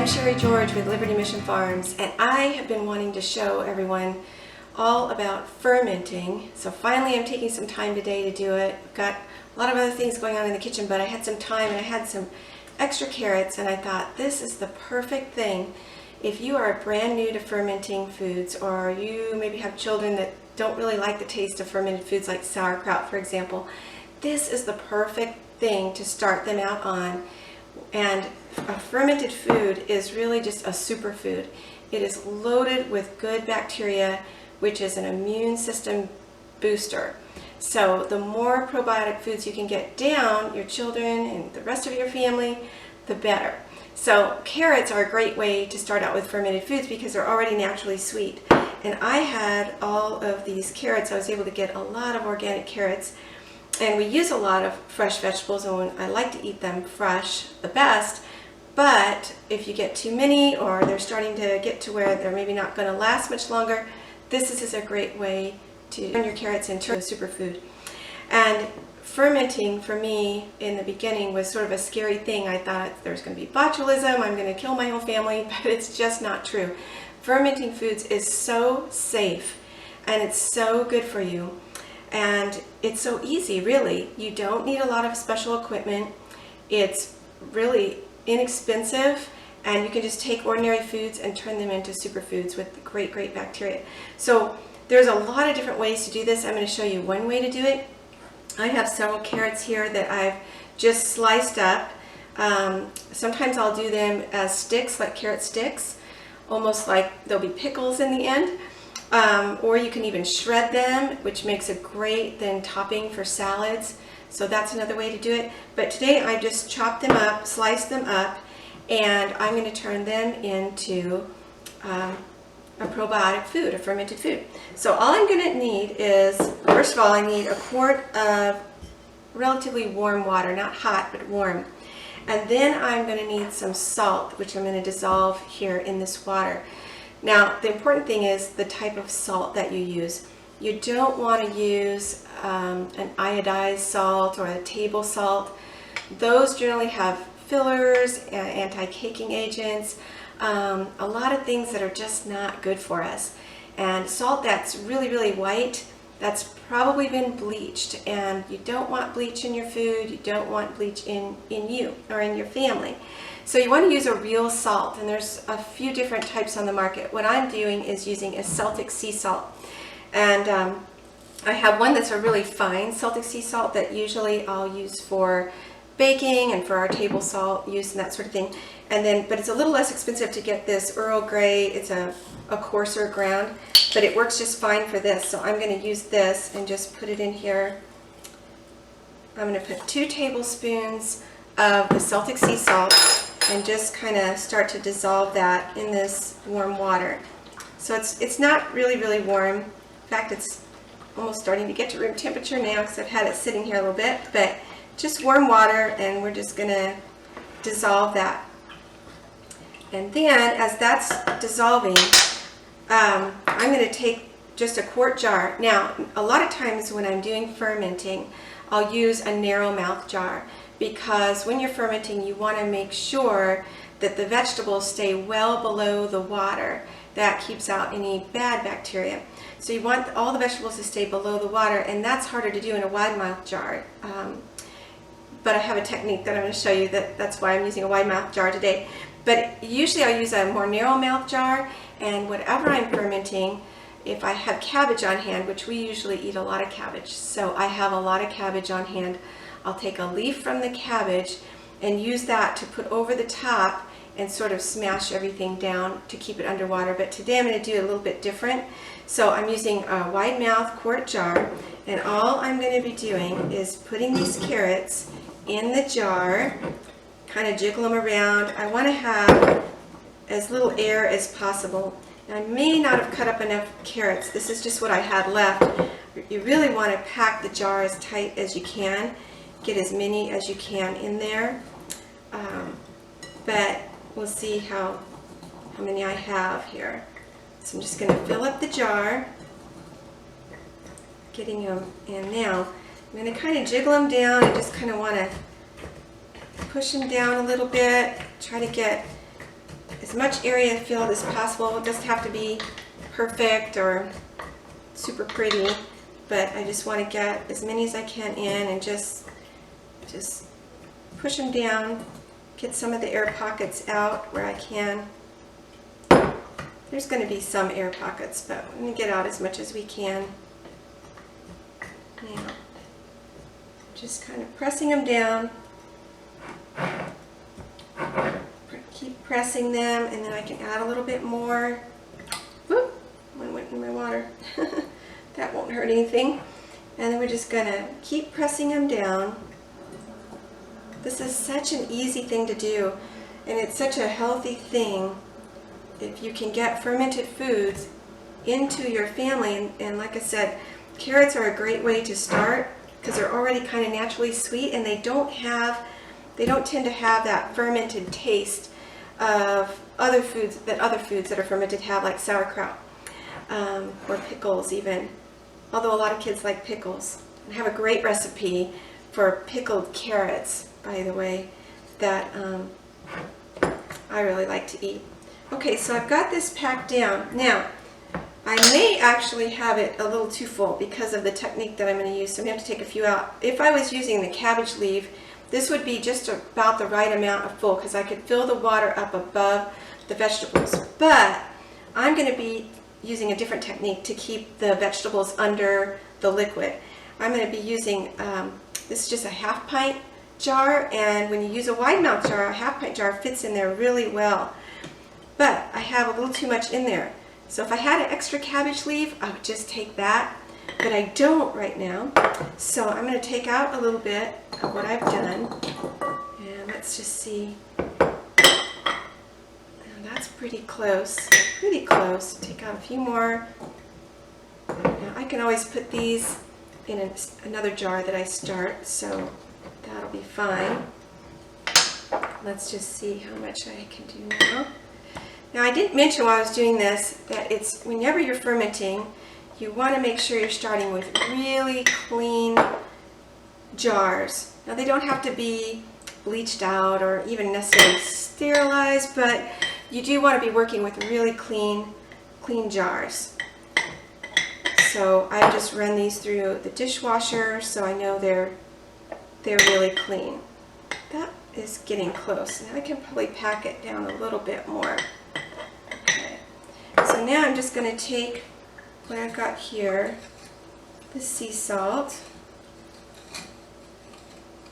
I'm Sherry George with Liberty Mission Farms, and I have been wanting to show everyone all about fermenting. So finally I'm taking some time today to do it. I've got a lot of other things going on in the kitchen, but I had some time and I had some extra carrots, and I thought this is the perfect thing if you are brand new to fermenting foods, or you maybe have children that don't really like the taste of fermented foods like sauerkraut, for example. This is the perfect thing to start them out on. And a fermented food is really just a superfood. It is loaded with good bacteria, which is an immune system booster. So the more probiotic foods you can get down your children and the rest of your family, the better. So carrots are a great way to start out with fermented foods because they're already naturally sweet. And I had all of these carrots. I was able to get a lot of organic carrots. And we use a lot of fresh vegetables, and I like to eat them fresh the best. But if you get too many, or they're starting to get to where they're maybe not going to last much longer, this is a great way to turn your carrots into a superfood. And fermenting for me in the beginning was sort of a scary thing. I thought there's going to be botulism, I'm going to kill my whole family, but it's just not true. Fermenting foods is so safe, and it's so good for you. And it's so easy, really. You don't need a lot of special equipment. It's really inexpensive, and you can just take ordinary foods and turn them into superfoods with great bacteria. So there's a lot of different ways to do this. I'm going to show you one way to do it. I have several carrots here that I've just sliced up. Sometimes I'll do them as sticks, like carrot sticks, almost like there'll be pickles in the end. Or you can even shred them, which makes a great then topping for salads. So that's another way to do it. But today I just chopped them up, sliced them up, and I'm going to turn them into a probiotic food, a fermented food. So all I'm going to need is, first of all, I need a quart of relatively warm water, not hot, but warm. And then I'm going to need some salt, which I'm going to dissolve here in this water. Now, the important thing is the type of salt that you use. You don't want to use an iodized salt or a table salt. Those generally have fillers, anti-caking agents, a lot of things that are just not good for us. And salt that's really white, that's probably been bleached, and you don't want bleach in your food, you don't want bleach in you or in your family. So you want to use a real salt, and there's a few different types on the market. What I'm doing is using a Celtic sea salt, and I have one that's a really fine Celtic sea salt that usually I'll use for baking and for our table salt use and that sort of thing. And then, but it's a little less expensive to get this Earl Grey. It's a coarser ground, but it works just fine for this. So I'm going to use this and just put it in here. I'm going to put 2 tablespoons of the Celtic sea salt and just kind of start to dissolve that in this warm water. So it's not really warm. In fact, it's almost starting to get to room temperature now because I've had it sitting here a little bit, but just warm water, and we're just going to dissolve that. And then as that's dissolving, I'm going to take just a quart jar. Now, a lot of times when I'm doing fermenting, I'll use a narrow mouth jar, because when you're fermenting, you want to make sure that the vegetables stay well below the water. That keeps out any bad bacteria. So you want all the vegetables to stay below the water, and that's harder to do in a wide mouth jar. But I have a technique that I'm going to show you that's why I'm using a wide mouth jar today. But usually I use a more narrow mouth jar, and whatever I'm fermenting, if I have cabbage on hand, which we usually eat a lot of cabbage, so I have a lot of cabbage on hand, I'll take a leaf from the cabbage and use that to put over the top and sort of smash everything down to keep it underwater. But today I'm going to do it a little bit different. So I'm using a wide mouth quart jar, and all I'm going to be doing is putting these carrots in the jar, kind of jiggle them around. I want to have as little air as possible. Now, I may not have cut up enough carrots. This is just what I had left. You really want to pack the jar as tight as you can. Get as many as you can in there. But we'll see how many I have here. So I'm just going to fill up the jar, getting them in now. I'm going to kind of jiggle them down. I just kind of want to push them down a little bit, try to get as much area filled as possible. It doesn't have to be perfect or super pretty, but I just want to get as many as I can in and just push them down, get some of the air pockets out where I can. There's going to be some air pockets, but we're going to get out as much as we can. Now, just kind of pressing them down. Keep pressing them, and then I can add a little bit more. Whoop! One went in my water. That won't hurt anything. And then we're just going to keep pressing them down. This is such an easy thing to do, and it's such a healthy thing if you can get fermented foods into your family. And like I said, carrots are a great way to start because they're already kind of naturally sweet, and they don't tend to have that fermented taste of other foods that are fermented have, like sauerkraut or pickles even. Although a lot of kids like pickles. I have a great recipe for pickled carrots, by the way, that I really like to eat. Okay, so I've got this packed down. Now, I may actually have it a little too full because of the technique that I'm going to use, so I'm going to have to take a few out. If I was using the cabbage leaf, this would be just about the right amount of full because I could fill the water up above the vegetables. But I'm going to be using a different technique to keep the vegetables under the liquid. I'm going to be using, this is just a half pint jar, and when you use a wide mouth jar, a half pint jar fits in there really well. But I have a little too much in there. So if I had an extra cabbage leaf, I would just take that, but I don't right now. So I'm going to take out a little bit of what I've done, and let's just see. That's pretty close, Take out a few more. Now I can always put these in another jar that I start, so that'll be fine. Let's just see how much I can do now. Now I didn't mention while I was doing this that it's whenever you're fermenting, you want to make sure you're starting with really clean jars. Now they don't have to be bleached out or even necessarily sterilized, but you do want to be working with really clean jars. So I just run these through the dishwasher so I know they're really clean. That is getting close. Now I can probably pack it down a little bit more. Okay. So now I'm just going to take what I've got here, the sea salt,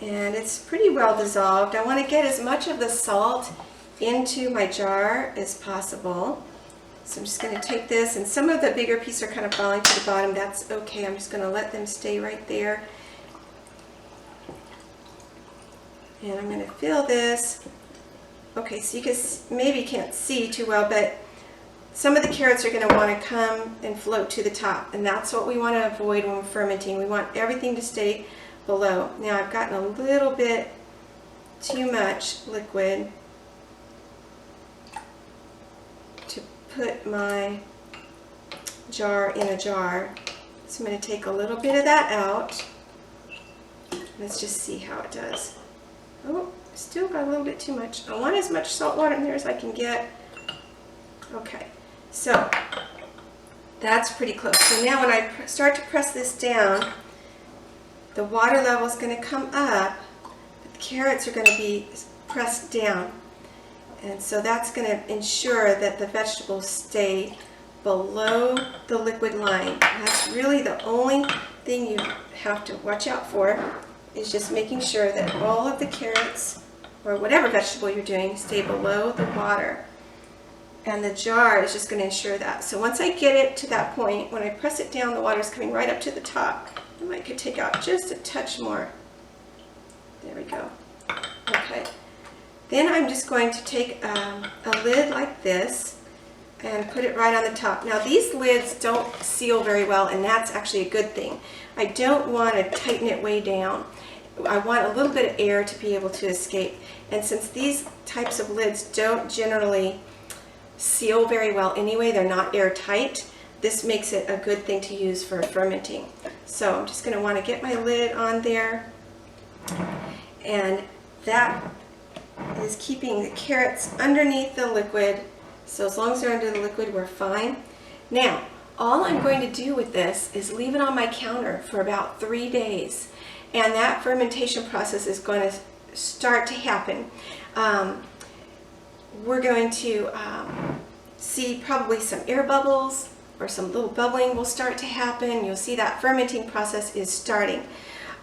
and it's pretty well dissolved. I want to get as much of the salt into my jar as possible. So I'm just going to take this, and some of the bigger pieces are kind of falling to the bottom. That's okay. I'm just going to let them stay right there. And I'm going to fill this. Okay, so you can maybe can't see too well, but some of the carrots are going to want to come and float to the top, and that's what we want to avoid when we're fermenting. We want everything to stay below. Now I've gotten a little bit too much liquid to put my jar in a jar. So I'm going to take a little bit of that out. Let's just see how it does. Oh, still got a little bit too much. I want as much salt water in there as I can get. Okay, so that's pretty close. So now when I start to press this down, the water level is going to come up, but the carrots are going to be pressed down. And so that's going to ensure that the vegetables stay below the liquid line. And that's really the only thing you have to watch out for, is just making sure that all of the carrots, or whatever vegetable you're doing, stay below the water. And the jar is just going to ensure that. So once I get it to that point, when I press it down, the water is coming right up to the top. I could take out just a touch more. There we go. Okay. Then I'm just going to take a lid like this and put it right on the top. Now these lids don't seal very well, and that's actually a good thing. I don't want to tighten it way down. I want a little bit of air to be able to escape. And since these types of lids don't generally seal very well anyway, they're not airtight, this makes it a good thing to use for fermenting. So I'm just going to want to get my lid on there, and that is keeping the carrots underneath the liquid. So as long as they're under the liquid, we're fine. Now, all I'm going to do with this is leave it on my counter for about 3 days. And that fermentation process is going to start to happen. We're going to see probably some air bubbles or some little bubbling will start to happen. You'll see that fermenting process is starting.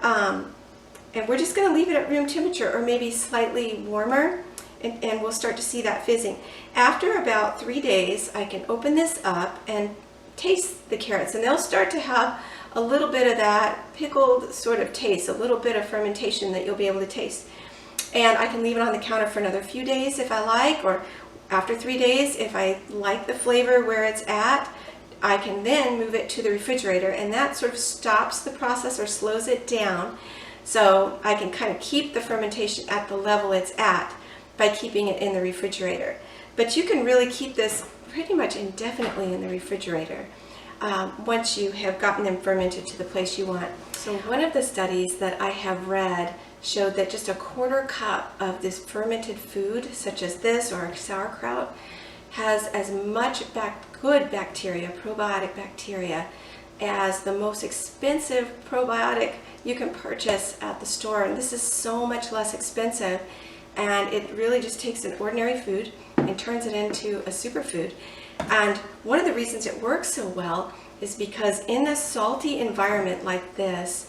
And we're just going to leave it at room temperature or maybe slightly warmer, and we'll start to see that fizzing. After about 3 days, I can open this up and taste the carrots, and they'll start to have a little bit of that pickled sort of taste, a little bit of fermentation that you'll be able to taste. And I can leave it on the counter for another few days if I like, or after 3 days, if I like the flavor where it's at, I can then move it to the refrigerator, and that sort of stops the process or slows it down. So I can kind of keep the fermentation at the level it's at by keeping it in the refrigerator. But you can really keep this pretty much indefinitely in the refrigerator once you have gotten them fermented to the place you want. So one of the studies that I have read showed that just a 1/4 cup of this fermented food, such as this or sauerkraut, has as much good bacteria, probiotic bacteria, as the most expensive probiotic you can purchase at the store. And this is so much less expensive, and it really just takes an ordinary food and turns it into a superfood. And one of the reasons it works so well is because in a salty environment like this,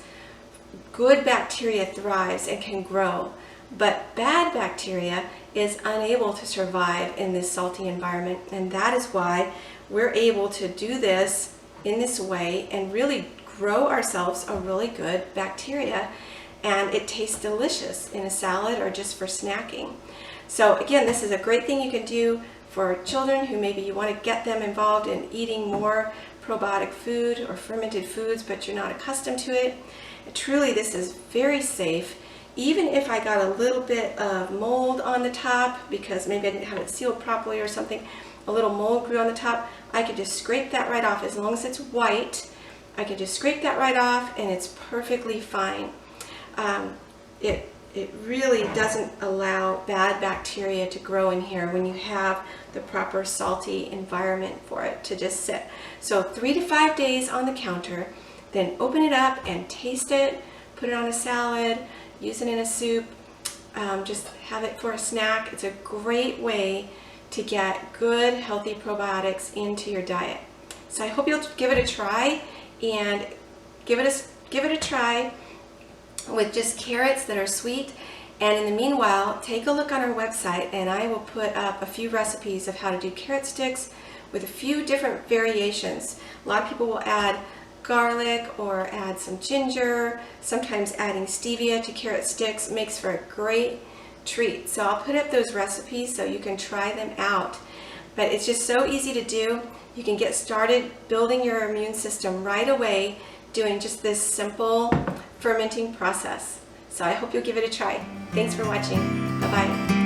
good bacteria thrives and can grow, but bad bacteria is unable to survive in this salty environment. And that is why we're able to do this in this way and really grow ourselves a really good bacteria, and it tastes delicious in a salad or just for snacking. So again, this is a great thing you can do for children who maybe you want to get them involved in eating more probiotic food or fermented foods, but you're not accustomed to it. And truly, this is very safe. Even if I got a little bit of mold on the top because maybe I didn't have it sealed properly or something, a little mold grew on the top, I could just scrape that right off. As long as it's white, I could just scrape that right off and it's perfectly fine. It really doesn't allow bad bacteria to grow in here when you have the proper salty environment for it to just sit. So 3 to 5 days on the counter, then open it up and taste it, put it on a salad, use it in a soup, just have it for a snack. It's a great way to get good, healthy probiotics into your diet. So I hope you'll give it a try, and give it a try with just carrots that are sweet. And in the meanwhile, take a look on our website, and I will put up a few recipes of how to do carrot sticks with a few different variations. A lot of people will add garlic or add some ginger. Sometimes adding stevia to carrot sticks makes for a great treat. So I'll put up those recipes so you can try them out. But it's just so easy to do. You can get started building your immune system right away doing just this simple fermenting process. So I hope you'll give it a try. Thanks for watching. Bye-bye.